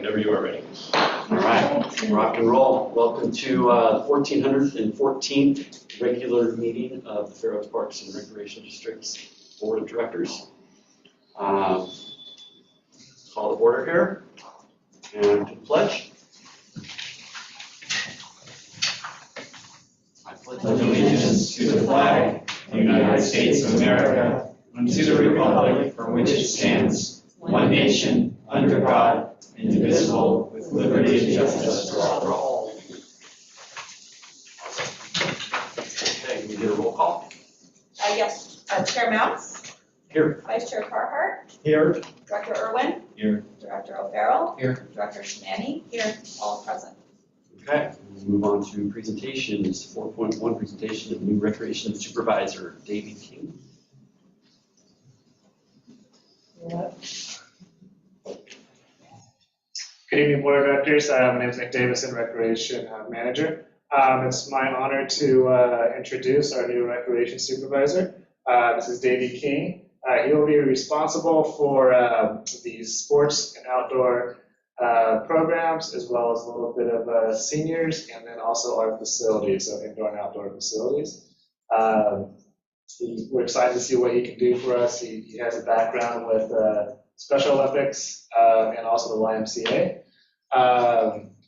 Whenever you are ready. All right, rock and roll. Welcome to the 1414th regular meeting of the Fair Oaks Parks and Recreation District's Board of Directors. Call the order here and to the pledge. I pledge allegiance to the flag of the United States of America and to the republic for which it stands, one nation, under God, indivisible, with liberty and justice for all. Okay, can we get a roll call? Yes. Chair Mounts. Here. Vice Chair Carhart. Here. Director Irwin. Here. Director O'Farrell. Here. Director Shamani. Here. All present. Okay, we'll move on to presentations. 4.1 presentation of new recreation supervisor, David King. Good evening, Board of Directors. My name is Nick Davison, Recreation Manager. It's my honor to introduce our new Recreation Supervisor. This is Davey King. He will be responsible for the sports and outdoor programs, as well as a little bit of seniors, and then also our facilities, so indoor and outdoor facilities. We're excited to see what he can do for us. He has a background with Special Olympics and also the YMCA.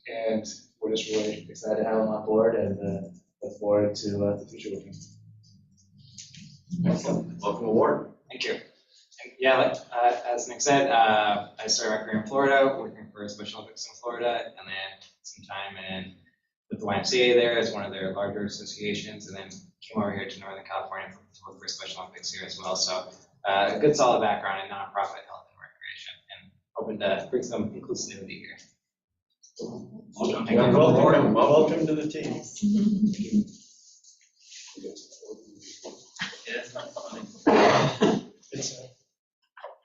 And we're just really excited to have him on board and look forward to the future with him. Excellent. Welcome aboard. Thank you. And yeah, as Nick said, I started my career in Florida, working for Special Olympics in Florida, and then some time with the YMCA there as one of their larger associations, and then came over here to Northern California to work for Special Olympics here as well. So a good solid background in nonprofit health and recreation, and hoping to bring some inclusivity here. Welcome to the team.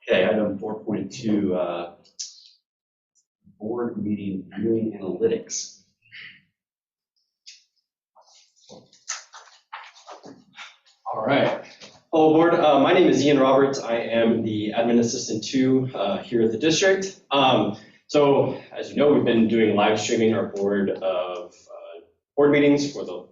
Okay, item 4.2, board meeting viewing analytics. All right. Hello, board. My name is Ian Roberts. I am the admin assistant 2 here at the district. So, as you know, we've been doing live streaming our board meetings for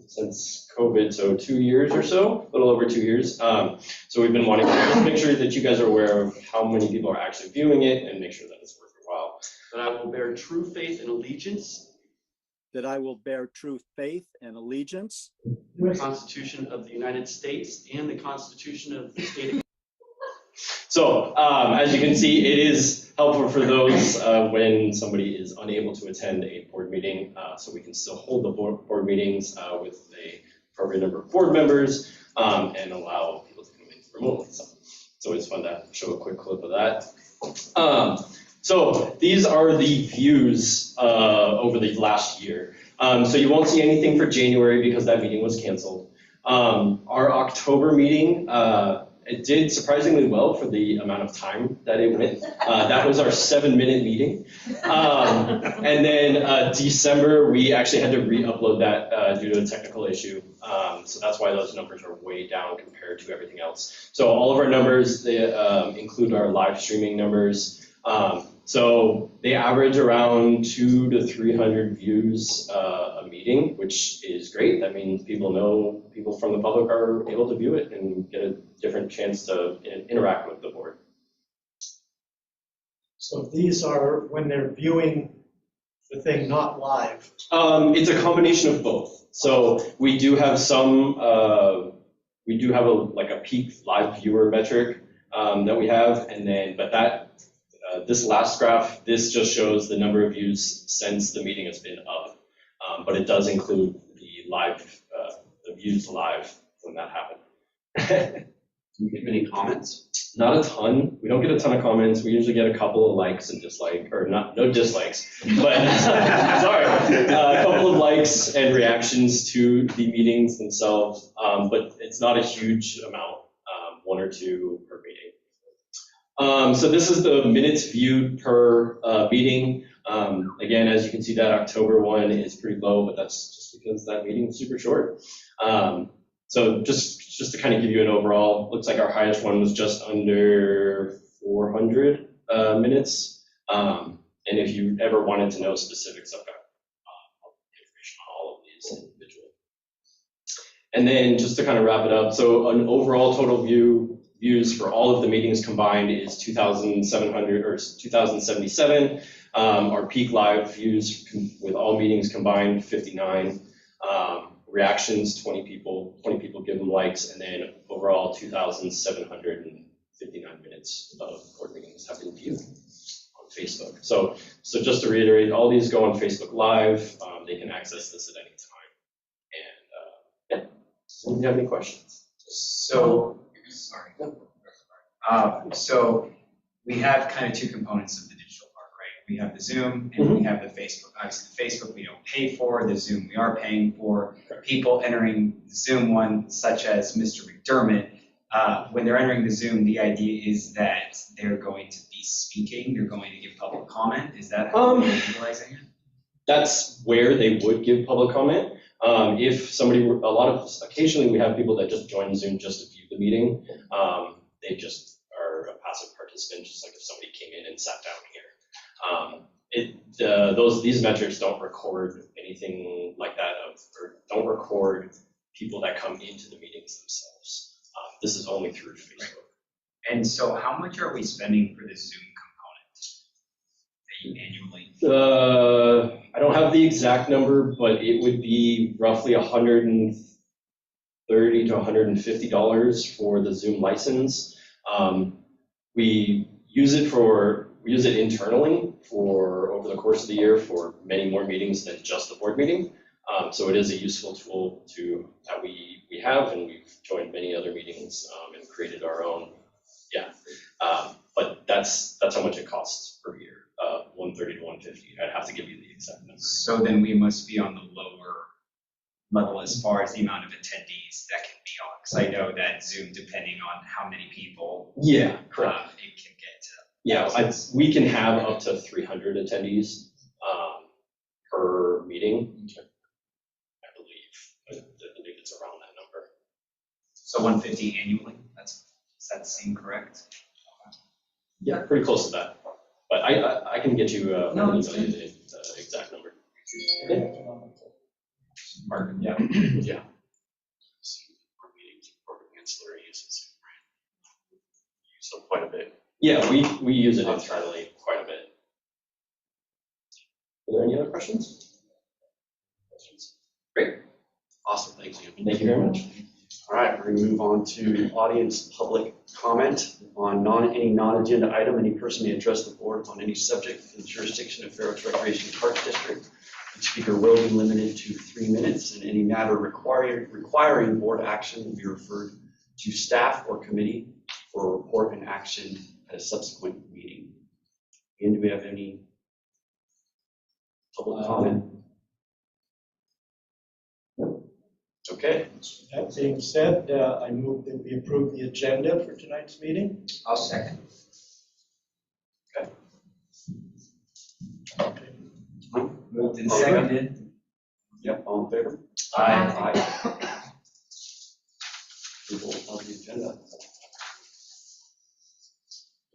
since COVID, so 2 years or so, a little over 2 years. So we've been wanting to just make sure that you guys are aware of how many people are actually viewing it and make sure that it's working well. That I will bear true faith and allegiance. That I will bear true faith and allegiance. To the Constitution of the United States and the Constitution of the State of. So, as you can see, it is helpful for those when somebody is unable to attend a board meeting, so we can still hold the board meetings with a appropriate number of board members and allow people to come in remotely. So it's always fun to show a quick clip of that. So these are the views over the last year. So you won't see anything for January because that meeting was canceled. Our October meeting, it did surprisingly well for the amount of time that it went. That was our 7-minute meeting. And then December, we actually had to re-upload that due to a technical issue. So that's why those numbers are way down compared to everything else. So all of our numbers, they include our live streaming numbers. So they average around 200 to 300 views a meeting, which is great. That means people from the public are able to view it and get a different chance to interact with the board. So these are when they're viewing the thing not live. It's a combination of both. So we do have a peak live viewer metric that we have, this last graph, this just shows the number of views since the meeting has been up, but it does include the views live when that happened. Do we get many comments? Not a ton. We don't get a ton of comments. We usually get a couple of likes and no dislikes, but sorry, a couple of likes and reactions to the meetings themselves, but it's not a huge amount, 1 or 2 per meeting. So this is the minutes viewed per meeting. Again, as you can see, that October one is pretty low, but that's just because that meeting was super short. So just to kind of give you an overall, looks like our highest one was just under 400 minutes. And if you ever wanted to know specifics, I've got information on all of these individually. And then just to kind of wrap it up, so an overall total views for all of the meetings combined is 2,700 or 2,077. Our peak live views with all meetings combined, 59. Reactions, 20 people give them likes, and then overall 2,759 minutes of board meetings have been viewed on Facebook. So just to reiterate, all these go on Facebook Live. They can access this at any time. And do you have any questions? So, sorry. So we have kind of two components of the digital park, right? We have the Zoom and we have the Facebook. Obviously, the Facebook we don't pay for, the Zoom we are paying for. People entering the Zoom one, such as Mr. McDermott, when they're entering the Zoom, the idea is that they're going to be speaking, they're going to give public comment. Is that how they're utilizing it? That's where they would give public comment. If somebody, occasionally we have people that just join Zoom just to view the meeting. They just are a passive participant, just like if somebody came in and sat down here. These metrics don't record anything like that, or don't record people that come into the meetings themselves. This is only through Facebook. And so how much are we spending for the Zoom component annually? I don't have the exact number, but it would be roughly $130 to $150 for the Zoom license. We use it internally for over the course of the year for many more meetings than just the board meeting. So it is a useful tool that we have, and we've joined many other meetings and created our own. But that's how much it costs per year. $130 to $150. I'd have to give you the exact number. So then we must be on the lower level as far as the amount of attendees that can be on. Because I know that Zoom, depending on how many people, Yeah, correct. it can get to. We can have up to 300 attendees per meeting, I believe. I believe it's around that number. So 150 annually. Does that seem correct? Yeah, pretty close to that. But I can get you, I can tell you the exact number. Mark? Yeah. Our meetings for ancillary uses. So quite a bit. Yeah, we use it internally quite a bit. Are there any other questions? Great. Awesome, thanks. Thank you very much. All right, we're going to move on to audience public comment on any non-agenda item. Any person may address the board on any subject in the jurisdiction of Fair Oaks Recreation Park District. Each speaker will be limited to 3 minutes, and any matter requiring board action will be referred to staff or committee for a report and action at a subsequent meeting. And do we have any public comment? Okay. That being said, I move that we approve the agenda for tonight's meeting. I'll second. Moved and seconded. Yep, all in favor? Aye. Approval of the agenda.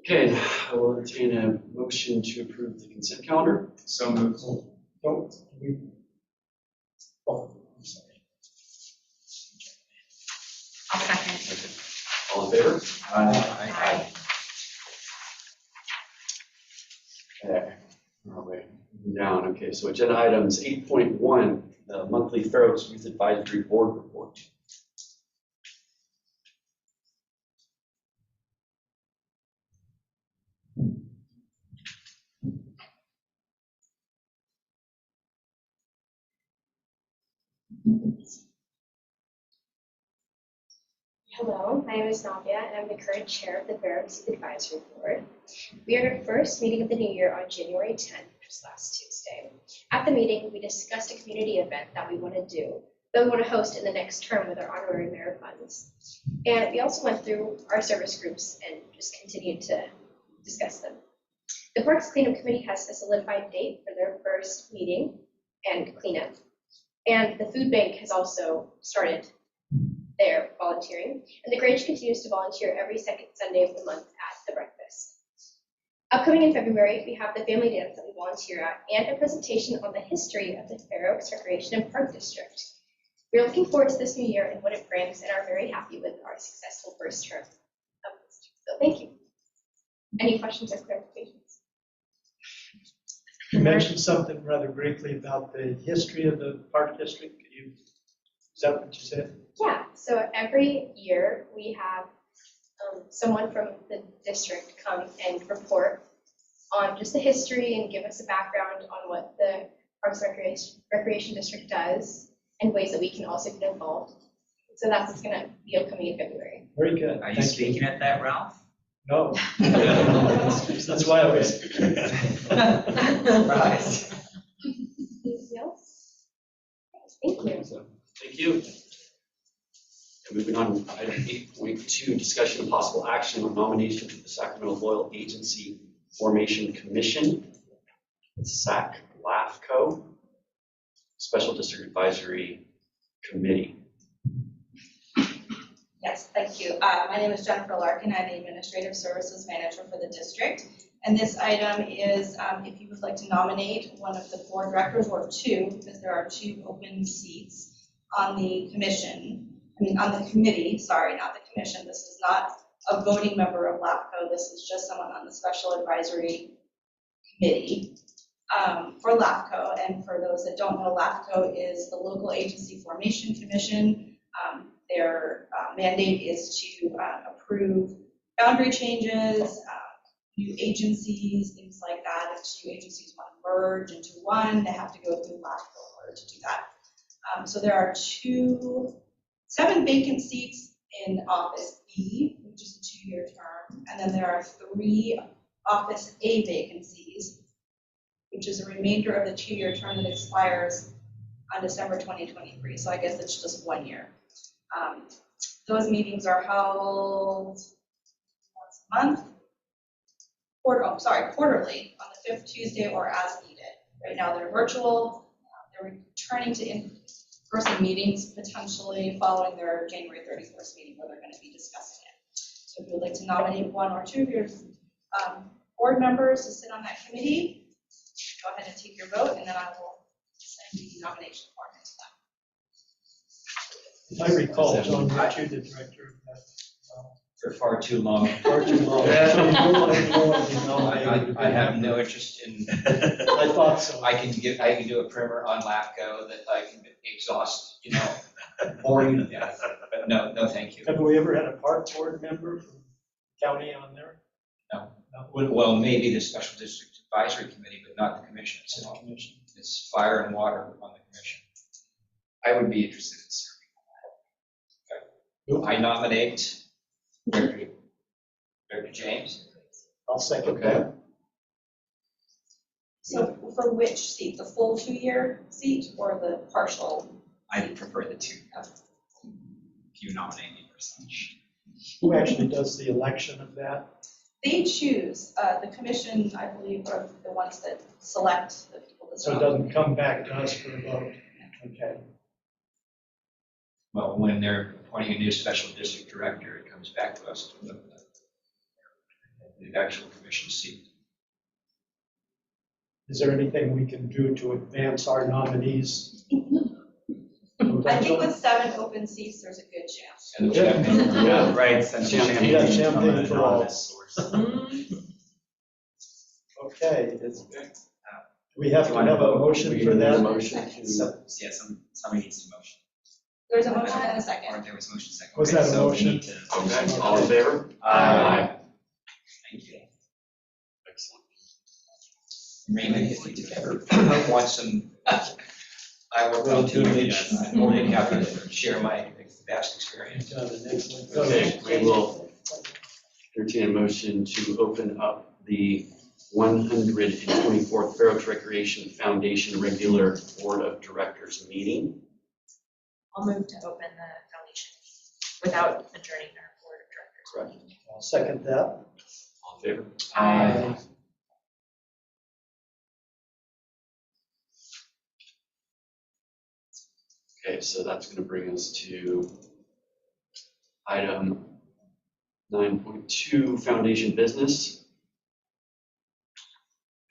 Okay, I will entertain a motion to approve the consent calendar. So moved. I'm sorry. I'll second. Okay. All in favor? Aye. Okay, all right, down. Okay, so agenda items 8.1, the monthly Fair Oaks Youth Advisory Board report. Hello, my name is Navya, and I'm the current chair of the Fair Oaks Youth Advisory Board. We are at our first meeting of the new year on January 10th, which was last Tuesday. At the meeting, we discussed a community event that we want to do, that we want to host in the next term with our honorary merit funds. And we also went through our service groups and just continued to discuss them. The Parks Cleanup Committee has a solidified date for their first meeting and cleanup. And the food bank has also started their volunteering. And the Grange continues to volunteer every second Sunday of the month at the breakfast. Upcoming in February, we have the family dance that we volunteer at and a presentation on the history of the Fair Oaks Recreation and Park District. We are looking forward to this new year and what it brings and are very happy with our successful first term of this. So thank you. Any questions or clarifications? You mentioned something rather briefly about the history of the park district. Is that what you said? Yeah, so every year we have someone from the district come and report on just the history and give us a background on what the Parks and Recreation District does and ways that we can also get involved. So that's what's going to be upcoming in February. Very good. Are you Thank speaking at that, Ralph? No. That's why I was. Surprised. Anything else? Thank you. Thank you. And moving on, item 8.2, discussion and possible action on nomination to the Sacramento Loyal Agency Formation Commission. It's SAC-LAFCO, Special District Advisory Committee. Yes, thank you. My name is Jennifer Larkin. I'm the Administrative Services Manager for the district. And this item is if you would like to nominate one of the board directors or two, because there are two open seats on the commission. On the committee, sorry, not the commission. This is not a voting member of LAFCO. This is just someone on the Special Advisory Committee for LAFCO. And for those that don't know, LAFCO is the Local Agency Formation Commission. Their mandate is to approve boundary changes, new agencies, things like that. If two agencies want to merge into one, they have to go through LAFCO in order to do that. So there are 7 vacant seats in Office B, which is a 2-year term, and then there are 3 Office A vacancies, which is a remainder of the 2-year term that expires on December 2023. So I guess it's just 1 year. Those meetings are held once a month, quarterly on the 5th Tuesday or as needed. Right now they're virtual. They're returning to in-person meetings potentially following their January 31st meeting where they're going to be discussing it. So if you would like to nominate 1 or 2 of your board members to sit on that committee, go ahead and take your vote, and then I will send the nomination form to them. If I recall, John, weren't you the director of that? For far too long. Far too long. So you don't want to be nominated. I have no interest in. I thought so. I can do a primer on LAFCO that I can exhaust, bore you to death. But no, thank you. Have we ever had a park board member from county on there? No. Well, maybe the Special District Advisory Committee, but not the commission itself. It's fire and water on the commission. I would be interested in serving. I nominate Director James. I'll second Okay. that. So for which seat, the full 2-year seat or the partial? I prefer the 2. If you nominate me for such. Who actually does the election of that? They choose, the commission, I believe, are the ones that select the people that. So it doesn't come back to us for a vote. Okay. Well, when they're appointing a new special district director, it comes back to us to the actual commission seat. Is there anything we can do to advance our nominees? I think with 7 open seats, there's a good chance. And the chairman, Yeah. right, send Champagne. Yeah, champagne for all. Source. Okay. We have to have a motion We for need a that. motion to. Somebody needs to motion. There's a motion and a Or second. there was motion second. Was Okay, that a so we motion? need to- Okay, all in favor? Aye. Thank you. Excellent. Raymond, if you ever want some, I will come to you. I'm more than happy to share my vast experience. Got an excellent- Okay, we will entertain a motion to open up the 124th Fair Oaks Recreation Foundation Regular Board of Directors meeting. I'll move to open the foundation without adjourning our board of directors. Correct. I'll second that. All in favor? Aye. Okay, so that's going to bring us to item 9.2, foundation business.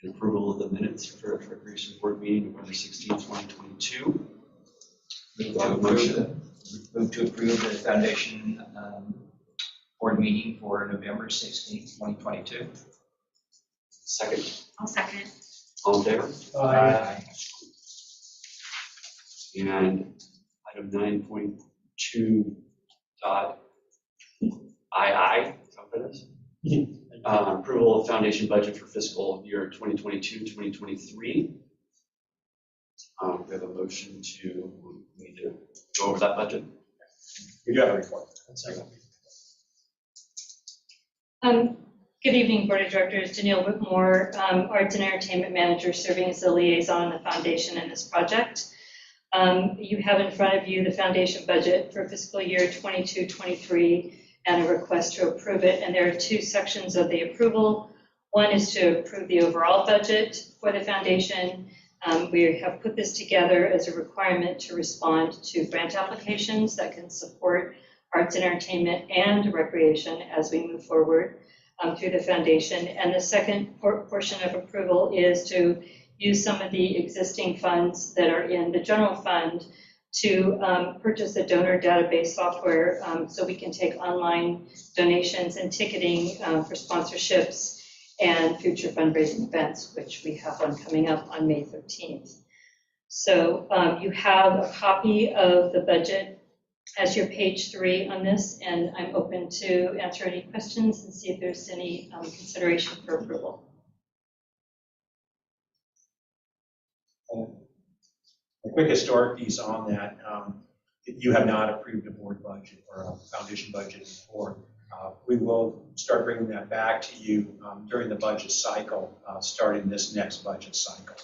and approval of the minutes for Fair Oaks Recreation Board meeting November 16th, 2022. Do I have a motion? Move to approve the foundation board meeting for November 16th, 2022. Second. I'll second. All in favor? Aye. And item 9.2 dot II, is that what it is? Approval of foundation budget for fiscal year 2022-2023. We have a motion we need to go over that budget. We do have a report. Good evening, Board of Directors. Danielle Whitmore, Arts and Entertainment Manager, serving as the liaison of the foundation in this project. You have in front of you the foundation budget for fiscal year 22-23 and a request to approve it. And there are two sections of the approval. One is to approve the overall budget for the foundation. We have put this together as a requirement to respond to grant applications that can support arts and entertainment and recreation as we move forward through the foundation. And the second portion of approval is to use some of the existing funds that are in the general fund to purchase a donor database software so we can take online donations and ticketing for sponsorships and future fundraising events, which we have one coming up on May 13th. So you have a copy of the budget as your page 3 on this, and I'm open to answer any questions and see if there's any consideration for approval. A quick historic piece on that. You have not approved a board budget or a foundation budget before. We will start bringing that back to you during the budget cycle, starting this next budget cycle.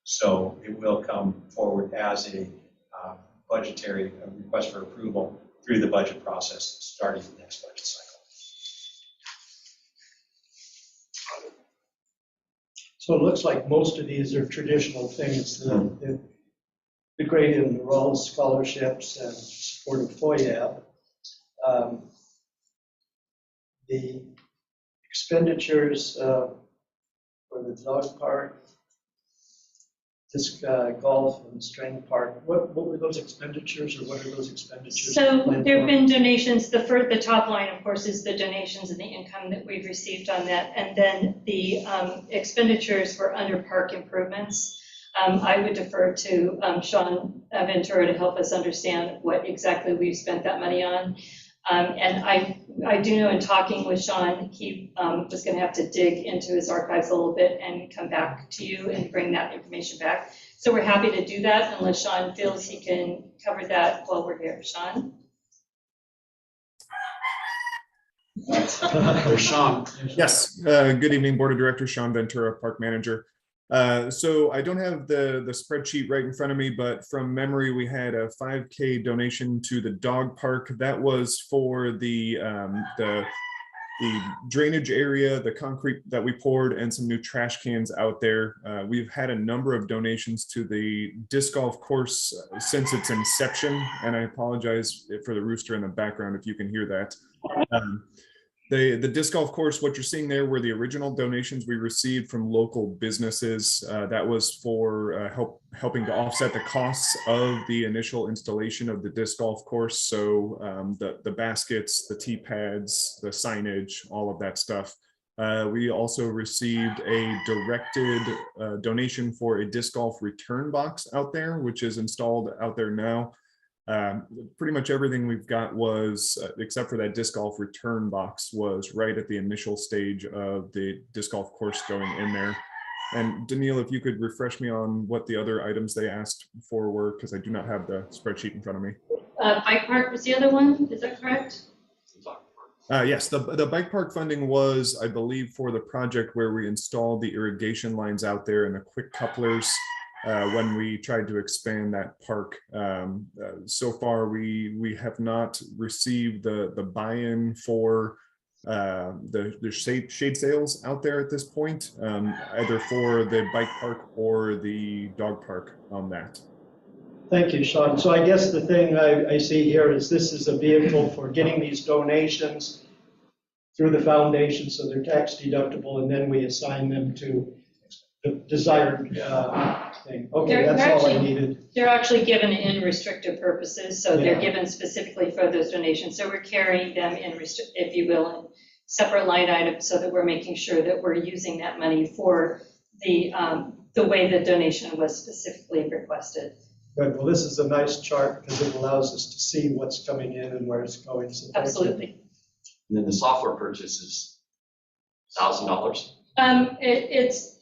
So it will come forward as a budgetary request for approval through the budget process, starting the next budget cycle. So it looks like most of these are traditional things, the grade and the Rawls scholarships and support of FOIAB. The expenditures for the dog park, disc golf and string park, what were those expenditures, or what are those expenditures? So there have been donations. The top line, of course, is the donations and the income that we've received on that. And then the expenditures were under park improvements. I would defer to Sean Ventura to help us understand what exactly we've spent that money on. And I do know in talking with Sean, he was going to have to dig into his archives a little bit and come back to you and bring that information back. So we're happy to do that unless Sean feels he can cover that while we're here. Sean? Sean. Yes, good evening, Board of Directors. Sean Ventura, Park Manager. So I don't have the spreadsheet right in front of me, but from memory, we had a 5K donation to the dog park. That was for the drainage area, the concrete that we poured, and some new trash cans out there. We've had a number of donations to the disc golf course since its inception, and I apologize for the rooster in the background if you can hear that. The disc golf course, what you're seeing there were the original donations we received from local businesses. That was for helping to offset the costs of the initial installation of the disc golf course. So the baskets, the tee pads, the signage, all of that stuff. We also received a directed donation for a disc golf return box out there, which is installed out there now. Pretty much everything we've got was, except for that disc golf return box, was right at the initial stage of the disc golf course going in there. And Danielle, if you could refresh me on what the other items they asked for were, because I do not have the spreadsheet in front of me. Bike park was the other one, is that correct? Yes, the bike park funding was, I believe, for the project where we installed the irrigation lines out there and the quick couplers. When we tried to expand that park. So far, we have not received the buy-in for the shade sails out there at this point, either for the bike park or the dog park on that. Thank you, Sean. So I guess the thing I see here is this is a vehicle for getting these donations through the foundation, so they're tax deductible, and then we assign them to the desired thing. Okay, that's all I needed. They're actually given in restricted purposes, so they're Yeah. given specifically for those donations. So we're carrying them in, if you will, in separate line items so that we're making sure that we're using that money for the way the donation was specifically requested. Good, well, this is a nice chart because it allows us to see what's coming in and where it's going. So thank you. Absolutely. And then the software purchase is $1,000. It's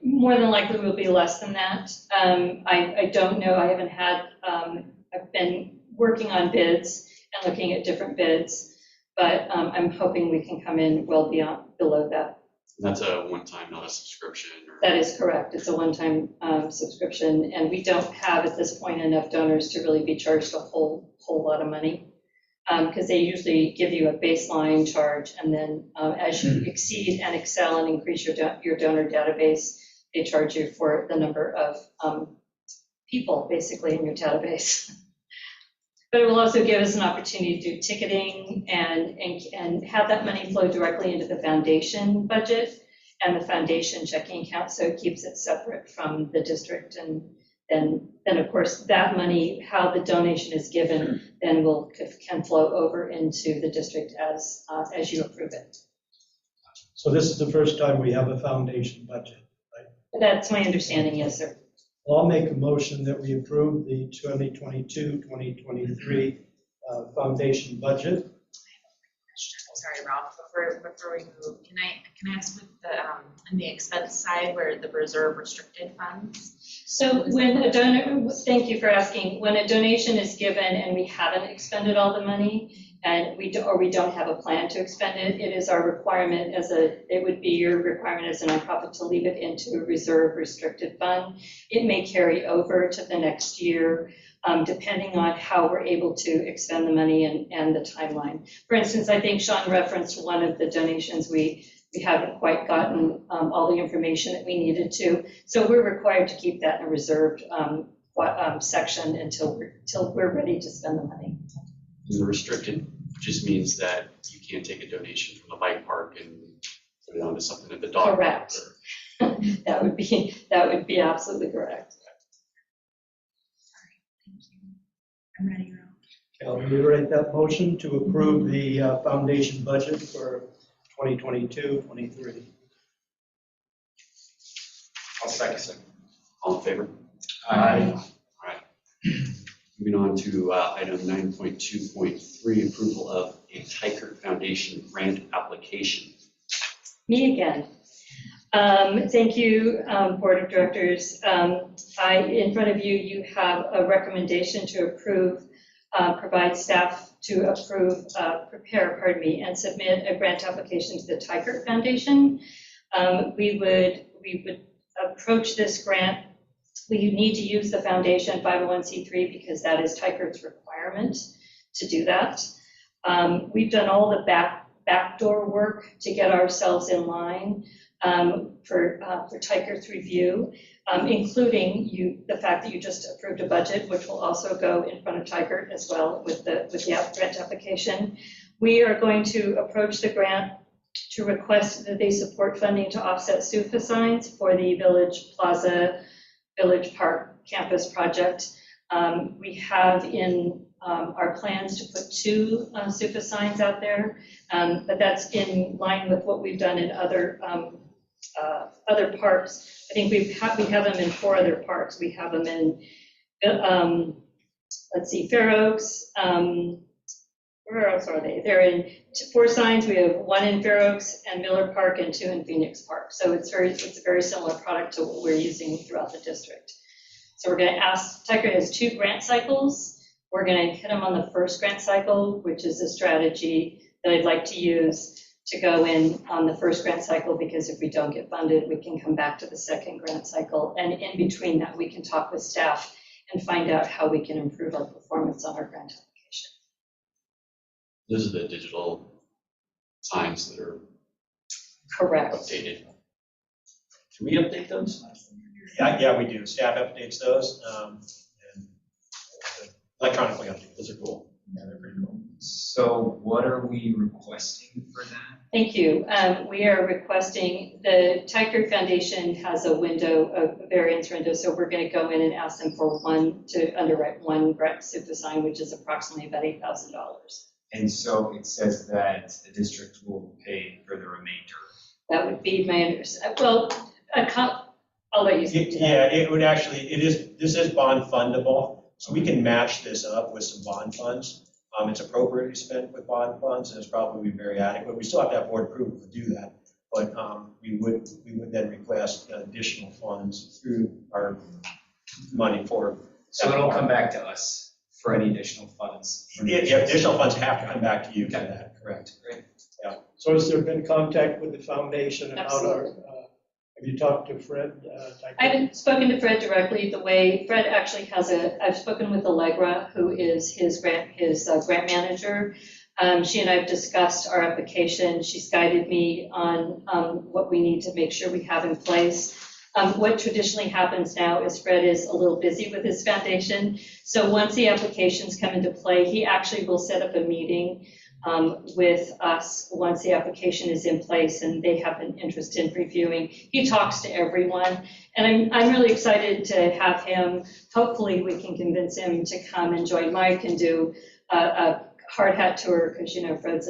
more than likely will be less than that. I don't know, I haven't had, I've been working on bids and looking at different bids, but I'm hoping we can come in well below that. And that's a one-time, not a subscription. That is correct. It's a one-time subscription, and we don't have at this point enough donors to really be charged a whole lot of money. Because they usually give you a baseline charge, and then as you exceed and excel and increase your donor database, they charge you for the number of people basically in your database. But it will also give us an opportunity to do ticketing and have that money flow directly into the foundation budget and the foundation checking account, so it keeps it separate from the district. And then of course, that money, how the donation is given, then can flow over into the district as you approve it. So this is the first time we have a foundation budget, right? That's my understanding, yes, sir. Well, I'll make a motion that we approve the 2022-2023 foundation budget. Sorry, Ralph, before we move, can I ask with the, on the expense side where the reserve restricted funds? So when a donor, thank you for asking, when a donation is given and we haven't expended all the money and we don't have a plan to expend it, it is our requirement it would be your requirement as a nonprofit to leave it into a reserve restricted fund. It may carry over to the next year, depending on how we're able to expend the money and the timeline. For instance, I think Sean referenced one of the donations we haven't quite gotten all the information that we needed to. So we're required to keep that in a reserved section until we're ready to spend the money. And the restricted just means that you can't take a donation from the bike park and put it onto something at the dog park. Correct. That would be absolutely correct. I'm ready, Ralph. I'll reiterate that motion to approve the foundation budget for 2022-23. I'll second. All in favor? Aye. All right. Moving on to item 9.2.3, approval of a Tykert Foundation grant application. Me again. Thank you, Board of Directors. In front of you, you have a recommendation to approve, provide staff to approve, prepare and submit a grant application to the Tykert Foundation. We would approach this grant. We need to use the foundation 501c3 because that is Tykert's requirement to do that. We've done all the backdoor work to get ourselves in line for Tykert's review, including the fact that you just approved a budget, which will also go in front of Tykert as well with the grant application. We are going to approach the grant to request that they support funding to offset SUFA signs for the Village Plaza, Village Park campus project. We have in our plans to put 2 SUFA signs out there, but that's in line with what we've done in other parks. I think we have them in 4 other parks. We have them in, Fair Oaks. Where else are they? They're in 4 signs. We have 1 in Fair Oaks and Miller Park and 2 in Phoenix Park. So it's a very similar product to what we're using throughout the district. So we're going to ask, Tykert has 2 grant cycles. We're going to hit them on the first grant cycle, which is a strategy that I'd like to use to go in on the first grant cycle, because if we don't get funded, we can come back to the second grant cycle. And in between that, we can talk with staff and find out how we can improve our performance on our grant application. Those are the digital signs that are correct. Updated. Can we update those? Yeah, we do. Staff updates those and electronically updated. Those are cool. Yeah, they're pretty cool. So what are we requesting for that? Thank you. We are requesting, the Tiger Foundation has a window, a variance window, so we're going to go in and ask them for to underwrite one grant super sign, which is approximately about $8,000. And so it says that the district will pay for the remainder. That would be my understanding. Well, I'll let you speak to that. Yeah, it would actually, this is bond fundable, so we can match this up with some bond funds. It's appropriately spent with bond funds, and it's probably very adequate. We still have to have board approval to do that, but we would then request additional funds through our money for. So it'll come back to us for any additional funds. Yeah, additional funds have to come back to you for that, correct? Great. Yeah. So has there been contact with the foundation and how Absolutely. have you talked to Fred? I haven't spoken to Fred directly. The way Fred actually I've spoken with Allegra, who is his grant manager. She and I have discussed our application. She's guided me on what we need to make sure we have in place. What traditionally happens now is Fred is a little busy with his foundation. So once the applications come into play, he actually will set up a meeting with us once the application is in place and they have an interest in reviewing. He talks to everyone, and I'm really excited to have him. Hopefully we can convince him to come and join Mike and do a hard hat tour, because Fred's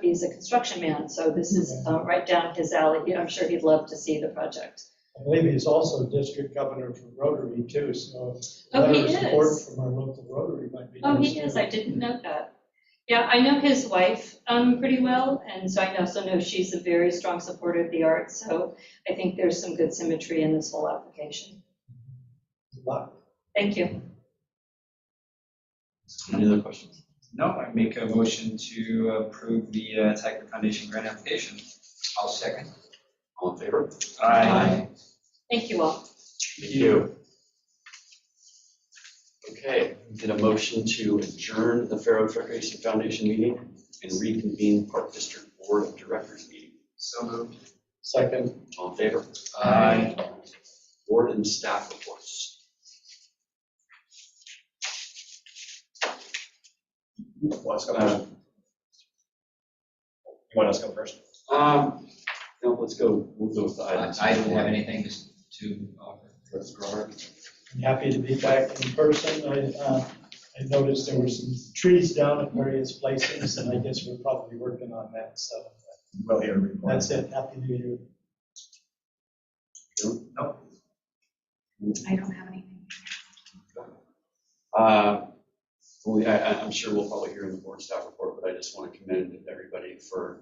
he's a construction man, so this is right down his alley. I'm sure he'd love to see the project. I believe he's also district governor for Rotary too, so Oh, he support is. from our local Rotary might be. Oh, nice he is. too. I didn't know that. Yeah, I know his wife pretty well, and so I also know she's a very strong supporter of the arts. So I think there's some good symmetry in this whole application. Good luck. Thank you. Any other questions? No, I make a motion to approve the Tiger Foundation grant application. I'll second. All in favor? Aye. Thank you all. Thank you. Okay, get a motion to adjourn the Fair Oaks Recreation Foundation meeting and reconvene Park District Board of Directors meeting. So moved. Second. All in favor? Aye. Board and staff reports. Let's go first. You want us to go first? No, let's go, we'll go with the items. I don't have anything to offer. Let's go on. I'm happy to be back in person. I noticed there were some trees down at various places, and I guess we're probably working on that, so We'll hear a report. that's it. Happy New Year. No. I don't have anything. Well, I'm sure we'll probably hear in the board staff report, but I just want to commend everybody for,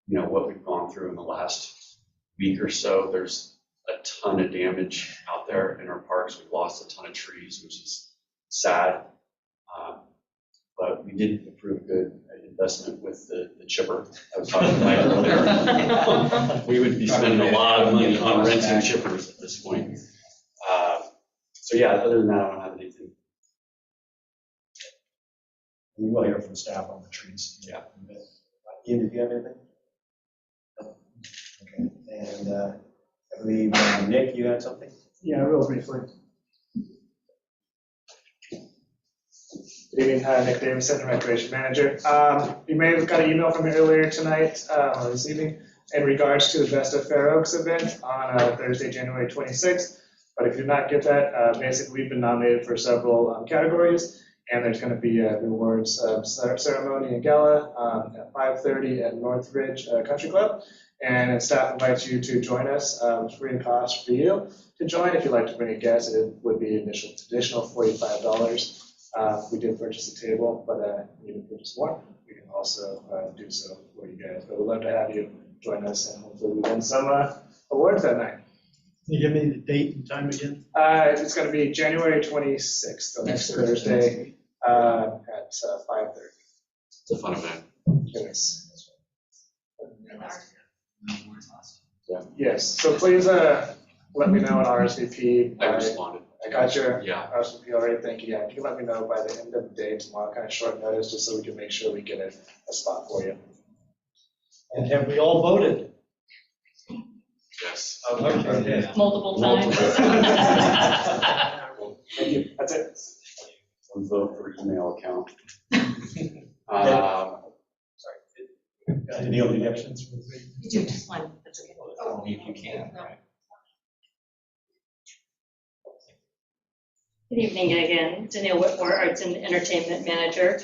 what we've gone through in the last week or so. There's a ton of damage out there in our parks. We've lost a ton of trees, which is sad. But we did approve a good investment with the chipper. I was talking about earlier. We would be spending a lot of money on renting chippers at this point. So yeah, other than that, I don't have anything. We will hear from staff on the trees. Yeah. Ian, did you have anything? No. Okay, and I believe, Nick, you had something? Yeah, real briefly. Good evening, Nick Davison, Recreation Manager. You may have got an email from me earlier tonight, or this evening, in regards to the Best of Fair Oaks event on Thursday, January 26th. But if you did not get that, basically we've been nominated for several categories, and there's going to be a rewards ceremony and gala at 5:30 at Northridge Country Club. And staff invites you to join us. It's free of cost for you to join. If you'd like to bring a guest, it would be additional $45. We did purchase a table, but you can purchase more. We can also do so for you guys. But we'd love to have you join us, and hopefully we win some awards that night. Can you give me the date and time again? It's going to be January 26th, so next Thursday at 5:30. It's a fun event. Yes. Yeah. Yes. So please let me know on RSVP. I responded. I got your Yeah. RSVP already. Thank you. Yeah, if you can let me know by the end of the day tomorrow, kind of short notice, just so we can make sure we get a spot for you. And have we all voted? Yes. Okay. Multiple times. Thank you. That's it. One vote for email account. Sorry. Danielle, do you have questions? You do, just one, that's okay. Only if you can, No. right? Good evening again, Danielle Whitmore, Arts and Entertainment Manager.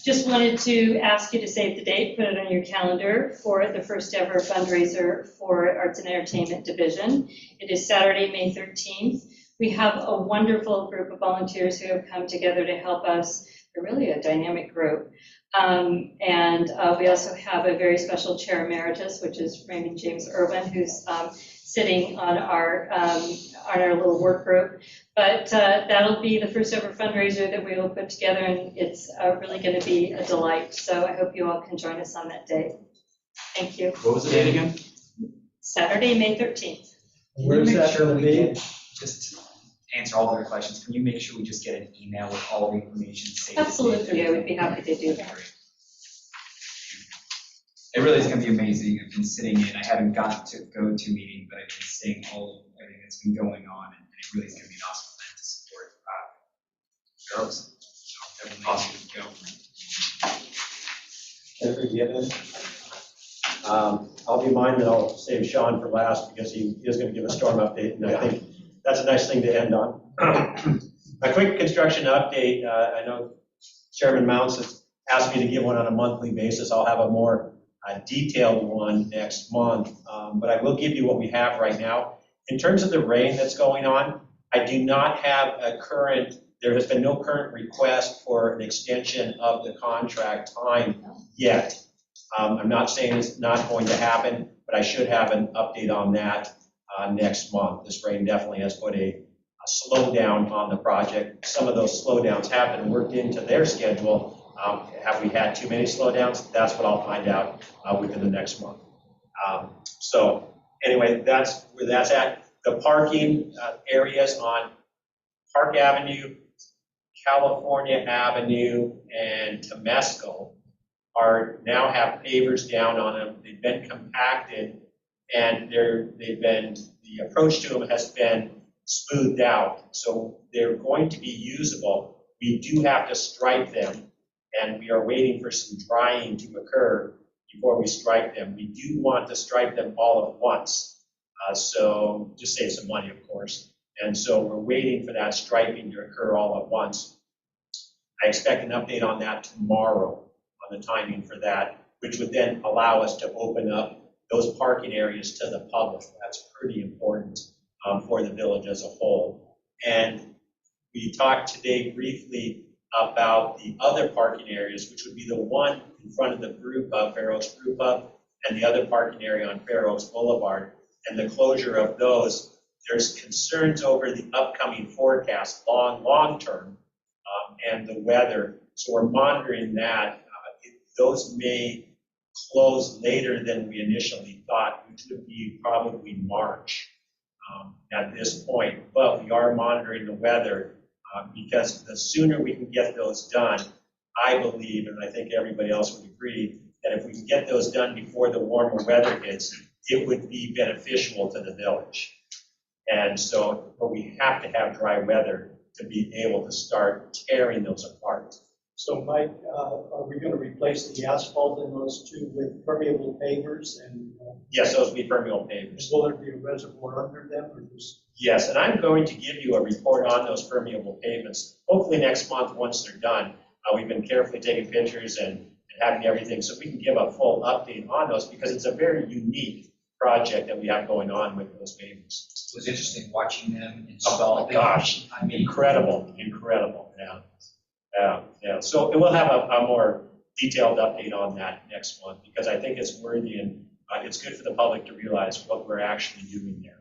Just wanted to ask you to save the date, put it on your calendar for the first ever fundraiser for Arts and Entertainment Division. It is Saturday, May 13th. We have a wonderful group of volunteers who have come together to help us. They're really a dynamic group. We also have a very special chair emeritus, which is Raymond James Irvin, who's sitting on our little work group. But that'll be the first ever fundraiser that we will put together, and it's really going to be a delight. So I hope you all can join us on that day. Thank you. What was the date again? Saturday, May 13th. Where is that Sure, going to we be? can just answer all their questions. Can you make sure we just get an email with all the information? Save the date? Absolutely, I would be happy to do that. It really is going to be amazing. I've been sitting in, I haven't gotten to go to meeting, but I've been seeing everything that's been going on, and it really is going to be an awesome event to support girls. So definitely awesome to go. Jennifer, do you have anything? I'll be mine, and I'll save Sean for last because he is going to give a storm update, and I think that's a nice thing to end on. A quick construction update. I know Chairman Mounts has asked me to give one on a monthly basis. I'll have a more detailed one next month, but I will give you what we have right now. In terms of the rain that's going on, I do not have there has been no current request for an extension of the contract time yet. I'm not saying it's not going to happen, but I should have an update on that next month. This rain definitely has put a slowdown on the project. Some of those slowdowns have been worked into their schedule. Have we had too many slowdowns? That's what I'll find out within the next month. So anyway, that's where that's at. The parking areas on Park Avenue, California Avenue, and Temescal now have pavers down on them. They've been compacted, and the approach to them has been smoothed out. So they're going to be usable. We do have to stripe them, and we are waiting for some drying to occur before we stripe them. We do want to stripe them all at once, so just save some money, of course. And so we're waiting for that striping to occur all at once. I expect an update on that tomorrow, on the timing for that, which would then allow us to open up those parking areas to the public. That's pretty important for the village as a whole. And we talked today briefly about the other parking areas, which would be the one in front of the brew pub, Fair Oaks Brew Pub, and the other parking area on Fair Oaks Boulevard. And the closure of those, there's concerns over the upcoming forecast, long term, and the weather. So we're monitoring that. Those may close later than we initially thought, which would be probably March at this point. But we are monitoring the weather because the sooner we can get those done, I believe, and I think everybody else would agree, that if we can get those done before the warmer weather hits, it would be beneficial to the village. And so, but we have to have dry weather to be able to start tearing those apart. So Mike, are we going to replace the asphalt in those two with permeable pavers? And Yes, those would be permeable pavers. will there be a reservoir under them or just? Yes, and I'm going to give you a report on those permeable pavements, hopefully next month once they're done. We've been carefully taking pictures and having everything so we can give a full update on those because it's a very unique project that we have going on with those pavers. It was interesting watching them install. Oh my gosh, I mean, incredible, yeah. So we'll have a more detailed update on that next month because I think it's worthy and it's good for the public to realize what we're actually doing there.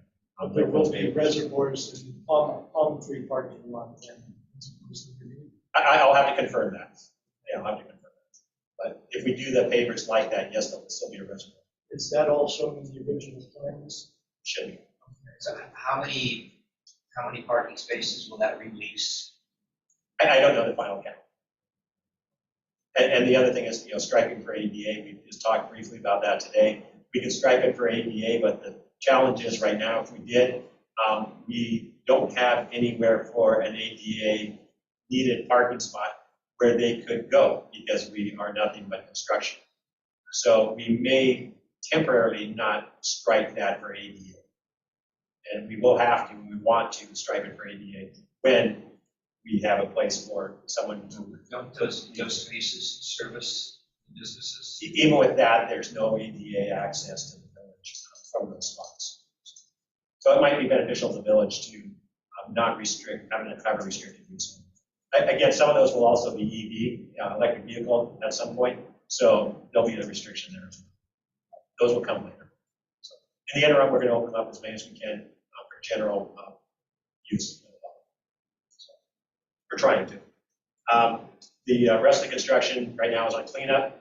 There will be reservoirs in Palm Tree parking lot then. I'll have to confirm that. Yeah, I'll have to confirm that. But if we do the pavers like that, yes, there'll still be a reservoir. Is that all shown in the original plans? Should be. so how many parking spaces will that release? I don't know the final count. And the other thing is, striping for ADA. We just talked briefly about that today. We could stripe it for ADA, but the challenge is right now, if we did, we don't have anywhere for an ADA needed parking spot where they could go because we are nothing but construction. So we may temporarily not strike that for ADA. And we will have to, we want to strike it for ADA when we have a place for someone who. Don't those spaces service businesses? Even with that, there's no ADA access to the village from those spots. So it might be beneficial to the village to not restrict, have a restricted use. Again, some of those will also be EV, electric vehicle at some point, so there'll be a restriction there. Those will come later. So in the interim, we're going to open up as many as we can for general use. So we're trying to. The rest of the construction right now is on cleanup.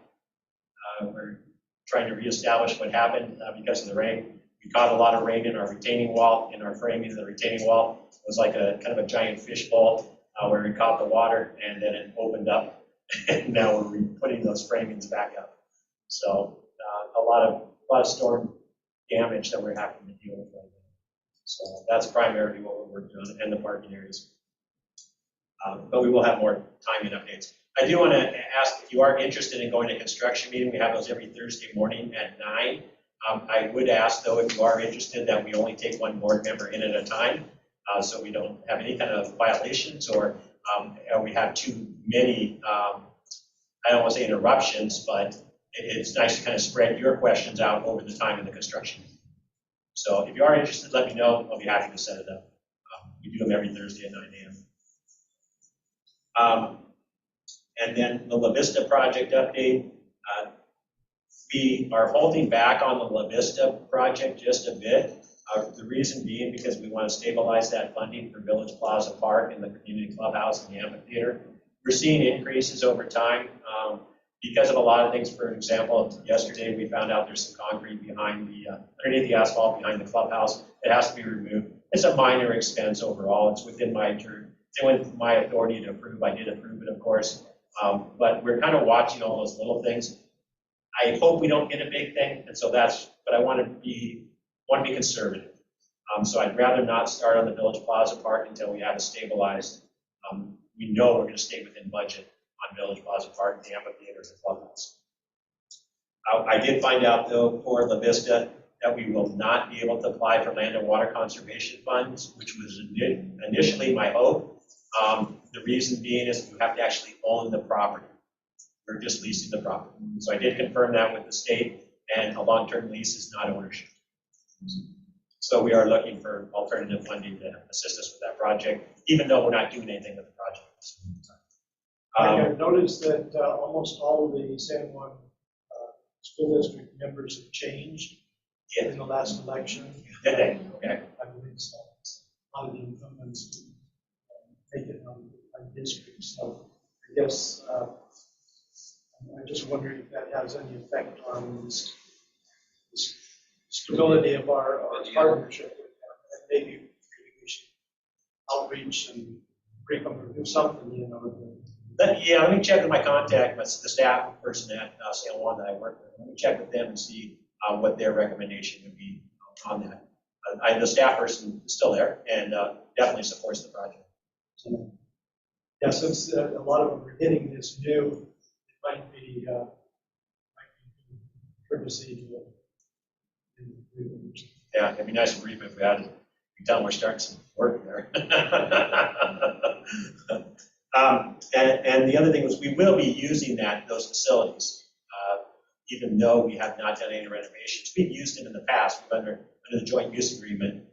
We're trying to reestablish what happened because of the rain. We caught a lot of rain in our retaining wall, in our framing of the retaining wall. It was like a kind of a giant fishbowl where we caught the water and then it opened up. And now we're putting those framings back up. So a lot of storm damage that we're having to deal with right now. So that's primarily what we're working on, and the parking areas. But we will have more timing updates. I do want to ask if you are interested in going to a construction meeting. We have those every Thursday morning at 9. I would ask, though, if you are interested, that we only take one board member in at a time, so we don't have any kind of violations or we have too many, I don't want to say interruptions, but it's nice to kind of spread your questions out over the time of the construction. So if you are interested, let me know. I'll be happy to set it up. We do them every Thursday at 9 a.m. And then the La Vista project update. We are holding back on the La Vista project just a bit. The reason being because we want to stabilize that funding for Village Plaza Park and the community clubhouse and the amphitheater. We're seeing increases over time because of a lot of things. For example, yesterday we found out there's some concrete behind underneath the asphalt behind the clubhouse. It has to be removed. It's a minor expense overall. It's within my authority to approve. I did approve it, of course. But we're kind of watching all those little things. I hope we don't get a big thing, and so but I want to be conservative. So I'd rather not start on the Village Plaza Park until we have it stabilized. We know we're going to stay within budget on Village Plaza Park, the amphitheater, the clubhouse. I did find out, though, for La Vista, that we will not be able to apply for land and water conservation funds, which was initially my hope. The reason being is you have to actually own the property. We're just leasing the property. So I did confirm that with the state, and a long-term lease is not ownership. So we are looking for alternative funding to assist us with that project, even though we're not doing anything with the project. I've noticed that almost all of the San Juan school district members have changed in the last election. Did they? Okay. I believe so. A lot of the incumbents take it on district. So I guess I'm just wondering if that has any effect on this stability of our partnership with them. And maybe we should outreach and bring them or do something, you know. Let me check with my contact, the staff person at San Juan that I work with. Let me check with them and see what their recommendation would be on that. The staff person is still there and definitely supports the project. Yeah, since a lot of them are getting this new, it might be courtesy to it. Yeah, it'd be nice for Reba if we had it. You tell them we're starting some work there. And the other thing was we will be using those facilities, even though we have not done any renovations. We've used them in the past under the joint use agreement.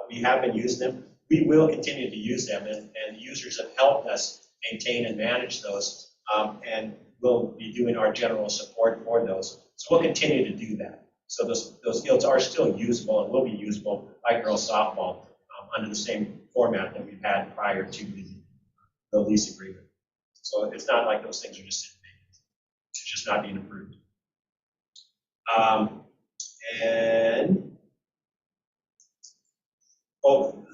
We have been using them. We will continue to use them, and the users have helped us maintain and manage those, and we'll be doing our general support for those. So we'll continue to do that. So those fields are still usable and will be usable by girls softball under the same format that we've had prior to the lease agreement. So it's not like those things are just sitting vacant. It's just not being approved. And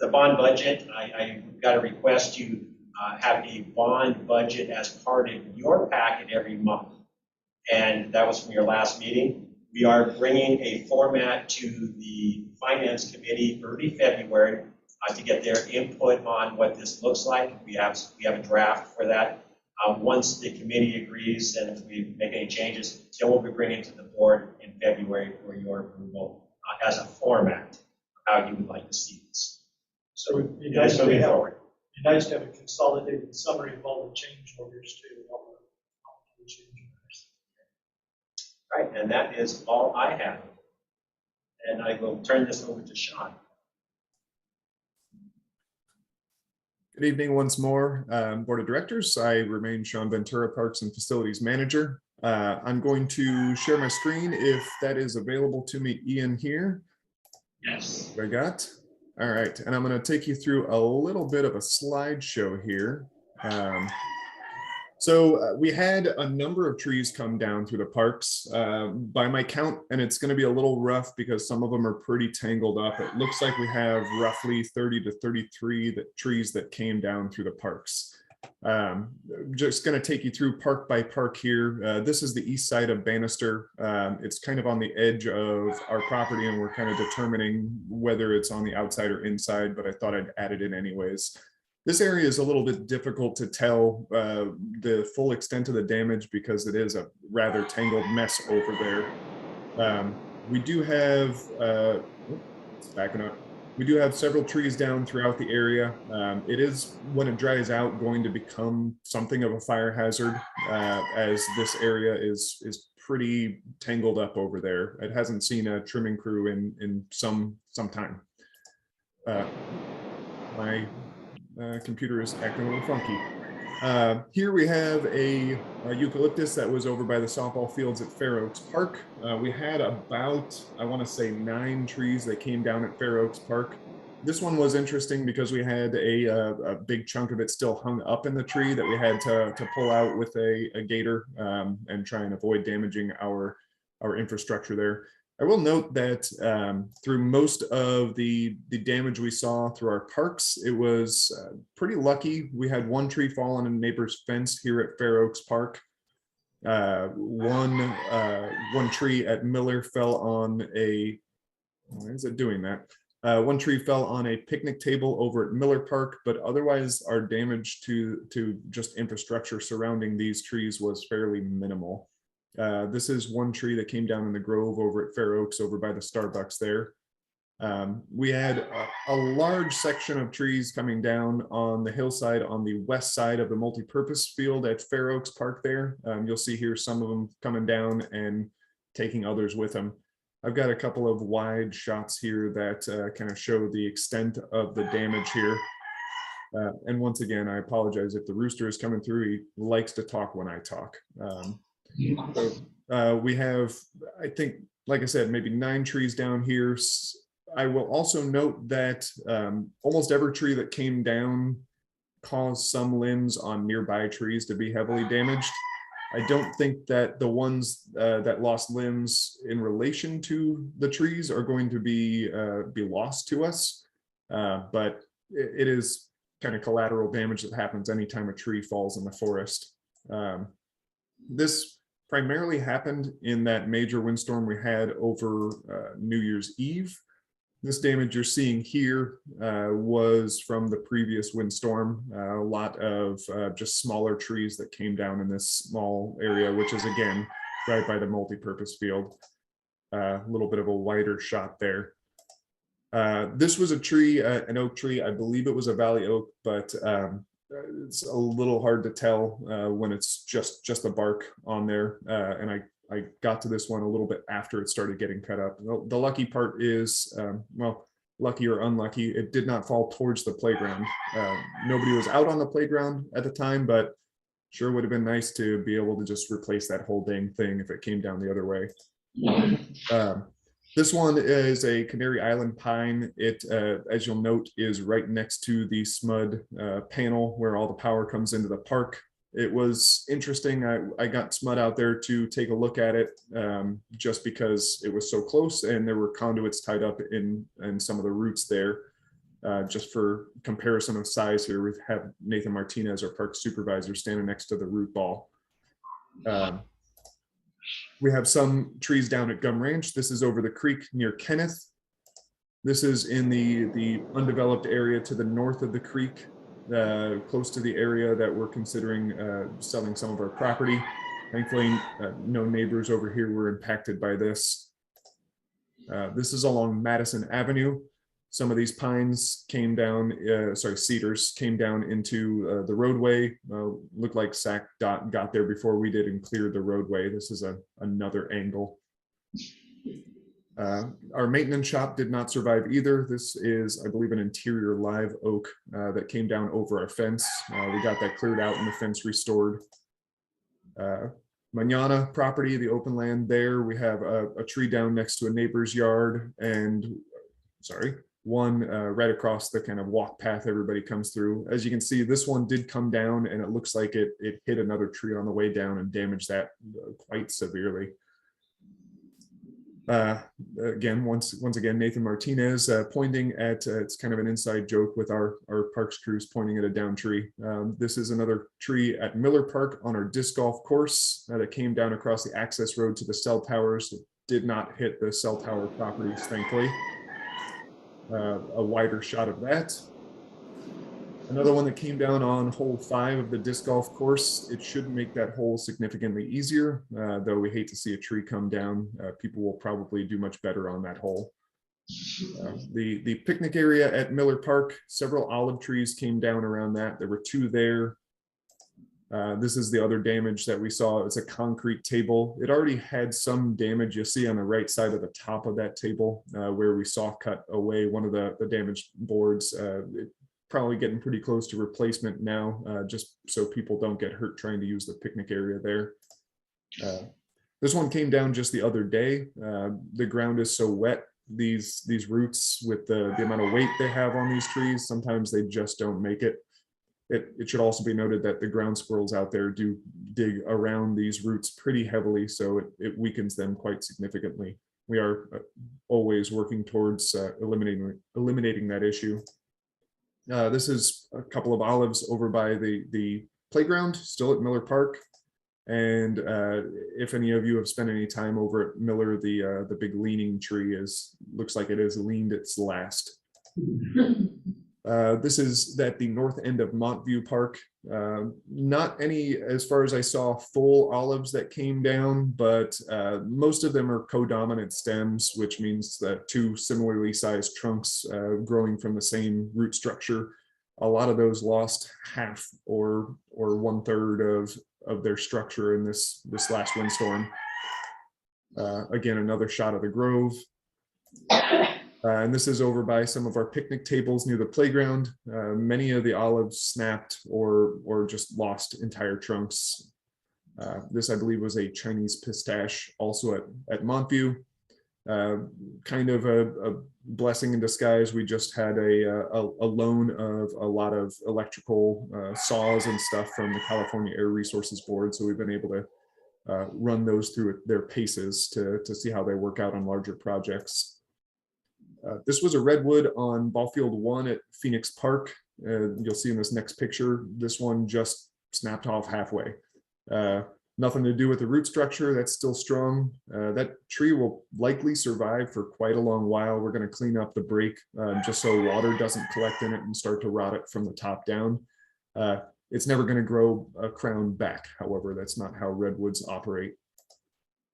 the bond budget, I got a request to have a bond budget as part of your packet every month. And that was from your last meeting. We are bringing a format to the Finance Committee early February to get their input on what this looks like. We have a draft for that. Once the committee agrees and we make any changes, then we'll be bringing to the board in February for your approval as a format of how you would like to see this. So it'd be That's nice to moving have, forward. it'd be nice to have a consolidated summary of all the change orders too. All the change orders. Right, and that is all I have. And I will turn this over to Sean. Good evening once more, Board of Directors. I remain Sean Ventura, Parks and Facilities Manager. I'm going to share my screen if that is available to me, Ian, here. Yes. What I got? All right, and I'm going to take you through a little bit of a slideshow here. So we had a number of trees come down through the parks by my count, and it's going to be a little rough because some of them are pretty tangled up. It looks like we have roughly 30 to 33 trees that came down through the parks. Just going to take you through park by park here. This is the east side of Bannister. It's kind of on the edge of our property, and we're kind of determining whether it's on the outside or inside, but I thought I'd add it in anyways. This area is a little bit difficult to tell the full extent of the damage because it is a rather tangled mess over there. We do have, backing up. We do have several trees down throughout the area. It is, when it dries out, going to become something of a fire hazard as this area is pretty tangled up over there. It hasn't seen a trimming crew in some time. My computer is acting a little funky. Here we have a eucalyptus that was over by the softball fields at Fair Oaks Park. We had about, I want to say 9 trees that came down at Fair Oaks Park. This one was interesting because we had a big chunk of it still hung up in the tree that we had to pull out with a gator and try and avoid damaging our infrastructure there. I will note that through most of the damage we saw through our parks, it was pretty lucky. We had one tree fall on a neighbor's fence here at Fair Oaks Park. One tree at Miller fell on a, why is it doing that? One tree fell on a picnic table over at Miller Park, but otherwise our damage to just infrastructure surrounding these trees was fairly minimal. This is one tree that came down in the grove over at Fair Oaks over by the Starbucks there. We had a large section of trees coming down on the hillside on the west side of the multi-purpose field at Fair Oaks Park there. You'll see here some of them coming down and taking others with them. I've got a couple of wide shots here that kind of show the extent of the damage here. And once again, I apologize if the rooster is coming through. He likes to talk when I talk. So we have, I think, like I said, maybe 9 trees down here. I will also note that almost every tree that came down caused some limbs on nearby trees to be heavily damaged. I don't think that the ones that lost limbs in relation to the trees are going to be lost to us, but it is kind of collateral damage that happens anytime a tree falls in the forest. This primarily happened in that major windstorm we had over New Year's Eve. This damage you're seeing here was from the previous windstorm. A lot of just smaller trees that came down in this small area, which is again right by the multi-purpose field. A little bit of a wider shot there. This was a tree, an oak tree. I believe it was a valley oak, but it's a little hard to tell when it's just the bark on there. And I got to this one a little bit after it started getting cut up. The lucky part is, well, lucky or unlucky, it did not fall towards the playground. Nobody was out on the playground at the time, but sure would have been nice to be able to just replace that whole dang thing if it came down the other way. This one is a Canary Island pine. It, as you'll note, is right next to the SMUD panel where all the power comes into the park. It was interesting. I got SMUD out there to take a look at it just because it was so close and there were conduits tied up in some of the roots there. Just for comparison of size here, we have Nathan Martinez, our park supervisor, standing next to the root ball. We have some trees down at Gum Ranch. This is over the creek near Kenneth. This is in the undeveloped area to the north of the creek. close to the area that we're considering selling some of our property. Thankfully, no neighbors over here were impacted by this. This is along Madison Avenue. Some of these pines came down, cedars came down into the roadway. Looked like SACDOT got there before we did and cleared the roadway. This is another angle. Our maintenance shop did not survive either. This is, I believe, an interior live oak that came down over our fence. We got that cleared out and the fence restored. Manana property, the open land there, we have a tree down next to a neighbor's yard and, one right across the kind of walk path everybody comes through. As you can see, this one did come down and it looks like it hit another tree on the way down and damaged that quite severely. Again, once again, Nathan Martinez pointing at, it's kind of an inside joke with our parks crews pointing at a down tree. This is another tree at Miller Park on our disc golf course that came down across the access road to the cell towers. It did not hit the cell tower properties, thankfully. A wider shot of that. Another one that came down on hole 5 of the disc golf course. It should make that hole significantly easier, though we hate to see a tree come down. People will probably do much better on that hole. The picnic area at Miller Park, several olive trees came down around that. There were 2 there. This is the other damage that we saw. It's a concrete table. It already had some damage. You'll see on the right side of the top of that table where we soft cut away one of the damaged boards. Probably getting pretty close to replacement now, just so people don't get hurt trying to use the picnic area there. This one came down just the other day. The ground is so wet. These roots with the amount of weight they have on these trees, sometimes they just don't make it. It should also be noted that the ground squirrels out there do dig around these roots pretty heavily, so it weakens them quite significantly. We are always working towards eliminating that issue. This is a couple of olives over by the playground, still at Miller Park. And if any of you have spent any time over at Miller, the big leaning tree looks like it has leaned its last. This is at the north end of Montview Park. Not any, as far as I saw, full olives that came down, but most of them are codominant stems, which means that 2 similarly sized trunks growing from the same root structure. A lot of those lost half or 1/3 of their structure in this last windstorm. Again, another shot of the grove. And this is over by some of our picnic tables near the playground. Many of the olives snapped or just lost entire trunks. This, I believe, was a Chinese pistache, also at Montview. Kind of a blessing in disguise. We just had a loan of a lot of electrical saws and stuff from the California Air Resources Board, so we've been able to run those through their paces to see how they work out on larger projects. This was a redwood on Ballfield 1 at Phoenix Park. You'll see in this next picture, this one just snapped off halfway. Nothing to do with the root structure, that's still strong. That tree will likely survive for quite a long while. We're going to clean up the break just so water doesn't collect in it and start to rot it from the top down. It's never going to grow a crown back, however, that's not how redwoods operate.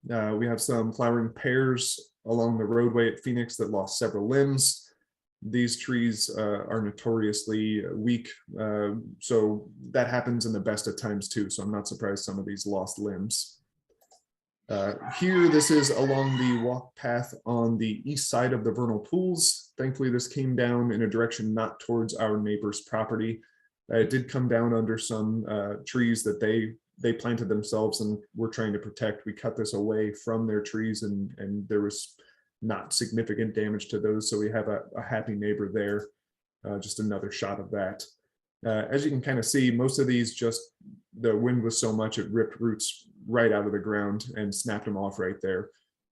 We have some flowering pears along the roadway at Phoenix that lost several limbs. These trees are notoriously weak, so that happens in the best of times too, so I'm not surprised some of these lost limbs. Here, this is along the walk path on the east side of the vernal pools. Thankfully, this came down in a direction not towards our neighbor's property. It did come down under some trees that they planted themselves and were trying to protect. We cut this away from their trees and there was not significant damage to those. So we have a happy neighbor there. Just another shot of that. As you can kind of see, most of these the wind was so much, it ripped roots right out of the ground and snapped them off right there.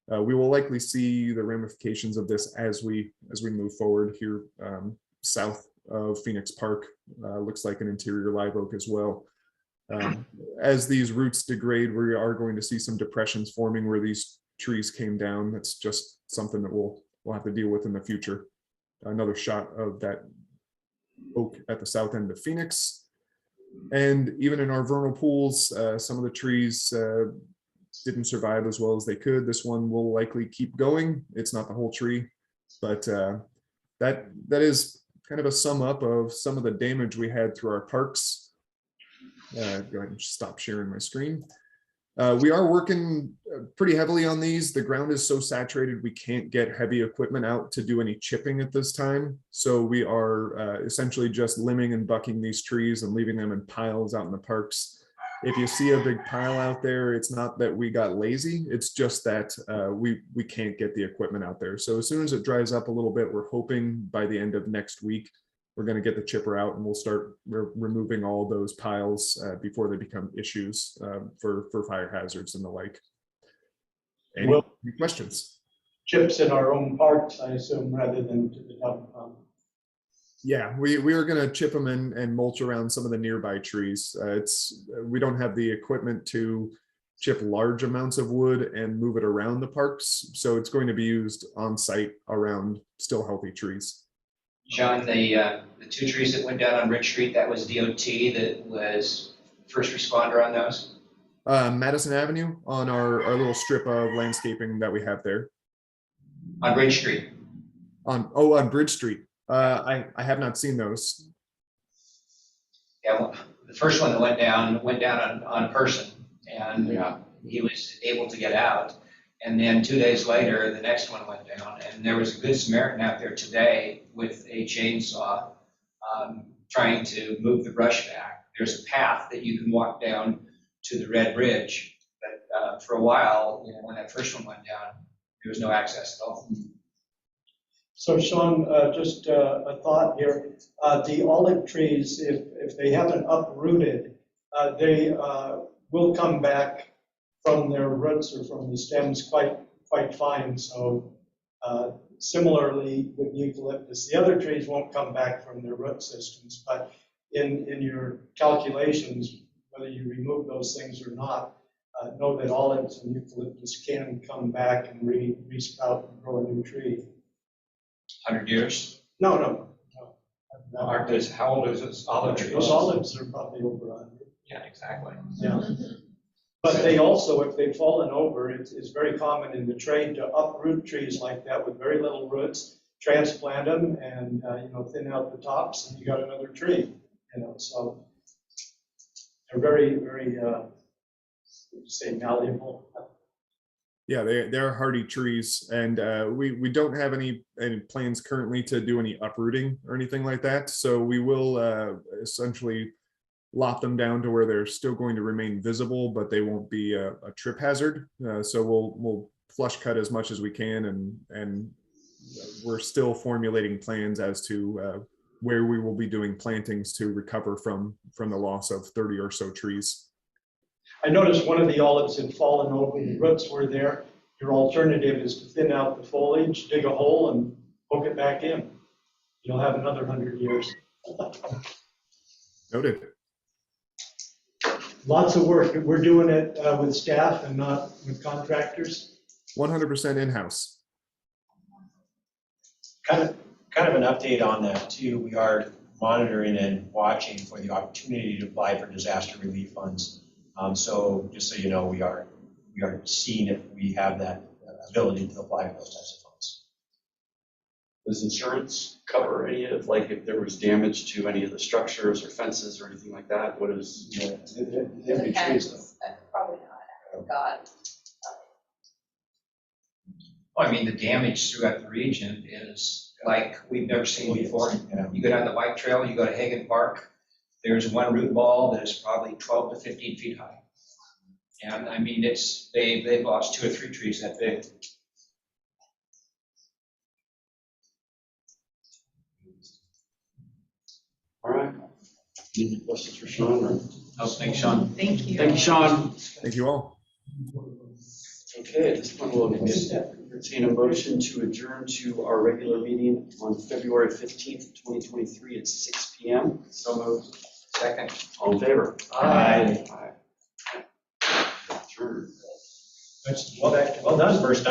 We will likely see the ramifications of this as we move forward here south of Phoenix Park. Looks like an interior live oak as well. As these roots degrade, we are going to see some depressions forming where these trees came down. That's just something that we'll have to deal with in the future. Another shot of that oak at the south end of Phoenix. And even in our vernal pools, some of the trees didn't survive as well as they could. This one will likely keep going. It's not the whole tree, but that is kind of a sum up of some of the damage we had through our parks. Go ahead and stop sharing my screen. We are working pretty heavily on these. The ground is so saturated, we can't get heavy equipment out to do any chipping at this time. So we are essentially just limbing and bucking these trees and leaving them in piles out in the parks. If you see a big pile out there, it's not that we got lazy, it's just that we can't get the equipment out there. So as soon as it dries up a little bit, we're hoping by the end of next week, we're going to get the chipper out and we'll start removing all those piles before they become issues for fire hazards and the like. Any questions? Chips in our own parks, I assume, rather than to the dump. Yeah, we are going to chip them and mulch around some of the nearby trees. We don't have the equipment to chip large amounts of wood and move it around the parks, so it's going to be used on site around still healthy trees. John, the 2 trees that went down on Ridge Street, that was DOT that was first responder on those? Madison Avenue on our little strip of landscaping that we have there. On Ridge Street? On Bridge Street. I have not seen those. Yeah, well, the first one that went down on a person, and he was able to get out. And then 2 days later, the next one went down, and there was a good Samaritan out there today with a chainsaw trying to move the brush back. There's a path that you can walk down to the Red Ridge, but for a while, when that first one went down, there was no access at all. So Sean, just a thought here. The olive trees, if they haven't uprooted, they will come back from their roots or from the stems quite fine. So similarly with eucalyptus, the other trees won't come back from their root systems, but in your calculations, whether you remove those things or not, know that olives and eucalyptus can come back and re-sprout and grow a new tree. 100 years? No. Aren't those, how old is this olive trees? Those olives are probably over 100. Yeah, exactly. Yeah. But they also, if they've fallen over, it's very common in the trade to uproot trees like that with very little roots, transplant them, and thin out the tops, and you got another tree. So they're very, very, malleable. Yeah, they're hardy trees, and we don't have any plans currently to do any uprooting or anything like that. So we will essentially lop them down to where they're still going to remain visible, but they won't be a trip hazard. So we'll flush cut as much as we can, and we're still formulating plans as to where we will be doing plantings to recover from the loss of 30 or so trees. I noticed one of the olives had fallen over, the roots were there. Your alternative is to thin out the foliage, dig a hole, and poke it back in. You'll have another 100 years. Noted. Lots of work. We're doing it with staff and not with contractors. 100% in-house. Kind of an update on that too. We are monitoring and watching for the opportunity to apply for disaster relief funds. So just so you know, we are seeing if we have that ability to apply for those types of funds. Does insurance cover any of, like, if there was damage to any of the structures or fences or anything like that? What is? Probably not. Oh, God. Well, I mean, the damage throughout the region is like we've never seen before. You go down the bike trail, you go to Hagen Park, there's one root ball that is probably 12 to 15 feet high. And I mean, they've lost 2 or 3 trees that big. All right. Any questions for Sean? Oh, thanks, Sean. Thank you. Thank you, Sean. Thank you all. Okay, at this point, we'll entertain a motion to adjourn to our regular meeting on February 15th, 2023 at 6 p.m. So moved. Second. All in favor? Aye. Aye. Adjourned. Well done, first time.